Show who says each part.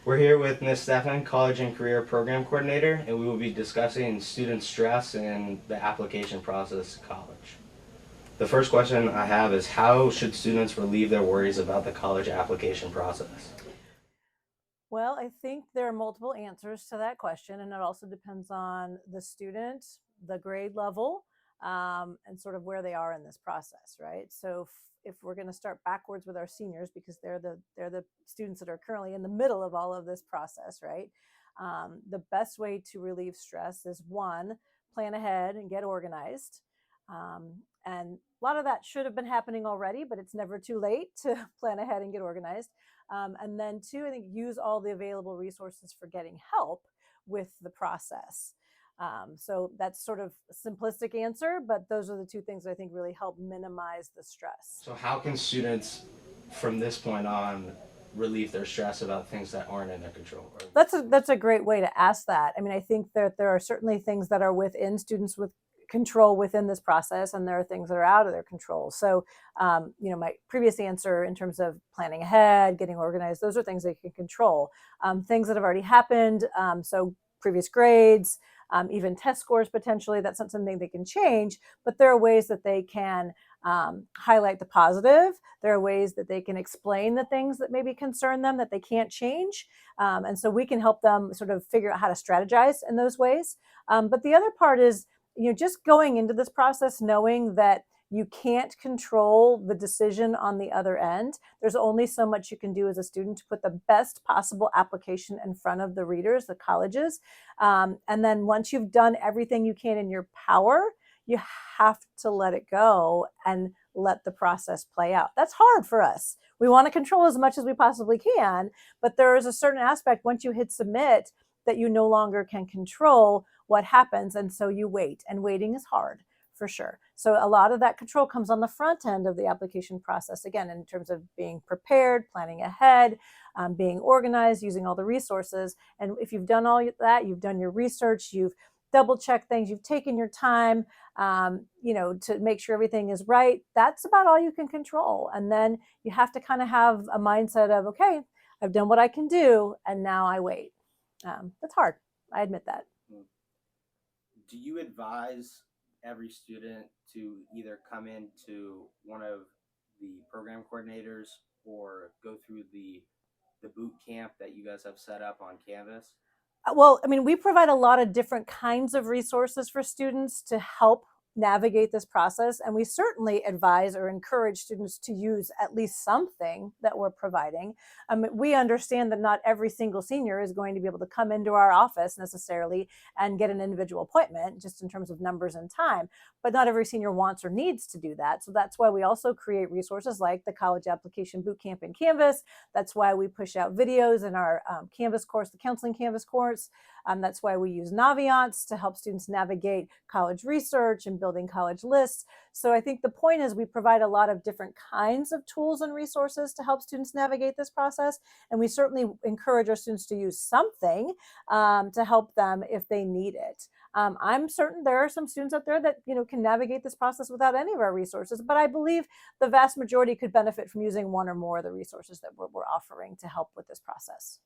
Speaker 1: We're here with Ms. Stephan, College and Career Program Coordinator, and we will be discussing student stress and the application process to college. The first question I have is, how should students relieve their worries about the college application process?
Speaker 2: Well, I think there are multiple answers to that question, and it also depends on the student, the grade level, and sort of where they are in this process, right? So if we're going to start backwards with our seniors, because they're the students that are currently in the middle of all of this process, right? The best way to relieve stress is one, plan ahead and get organized. And a lot of that should have been happening already, but it's never too late to plan ahead and get organized. And then two, I think use all the available resources for getting help with the process. So that's sort of a simplistic answer, but those are the two things that I think really help minimize the stress.
Speaker 1: So how can students, from this point on, relieve their stress about things that aren't in their control?
Speaker 2: That's a great way to ask that. I mean, I think that there are certainly things that are within students with control within this process, and there are things that are out of their control. So, my previous answer in terms of planning ahead, getting organized, those are things they can control. Things that have already happened, so previous grades, even test scores potentially, that's not something they can change, but there are ways that they can highlight the positive. There are ways that they can explain the things that maybe concern them that they can't change. And so we can help them sort of figure out how to strategize in those ways. But the other part is, just going into this process knowing that you can't control the decision on the other end. There's only so much you can do as a student to put the best possible application in front of the readers, the colleges. And then once you've done everything you can in your power, you have to let it go and let the process play out. That's hard for us. We want to control as much as we possibly can, but there is a certain aspect once you hit submit that you no longer can control what happens. And so you wait, and waiting is hard for sure. So a lot of that control comes on the front end of the application process, again, in terms of being prepared, planning ahead, being organized, using all the resources. And if you've done all that, you've done your research, you've double checked things, you've taken your time, to make sure everything is right, that's about all you can control. And then you have to kind of have a mindset of, okay, I've done what I can do, and now I wait. That's hard. I admit that.
Speaker 1: Do you advise every student to either come into one of the program coordinators or go through the boot camp that you guys have set up on Canvas?
Speaker 2: Well, I mean, we provide a lot of different kinds of resources for students to help navigate this process. And we certainly advise or encourage students to use at least something that we're providing. We understand that not every single senior is going to be able to come into our office necessarily and get an individual appointment, just in terms of numbers and time. But not every senior wants or needs to do that. So that's why we also create resources like the College Application Bootcamp in Canvas. That's why we push out videos in our Canvas course, the Counseling Canvas course. That's why we use Naviance to help students navigate college research and building college lists. So I think the point is we provide a lot of different kinds of tools and resources to help students navigate this process. And we certainly encourage our students to use something to help them if they need it. I'm certain there are some students out there that can navigate this process without any of our resources, but I believe the vast majority could benefit from using one or more of the resources that we're offering to help with this process.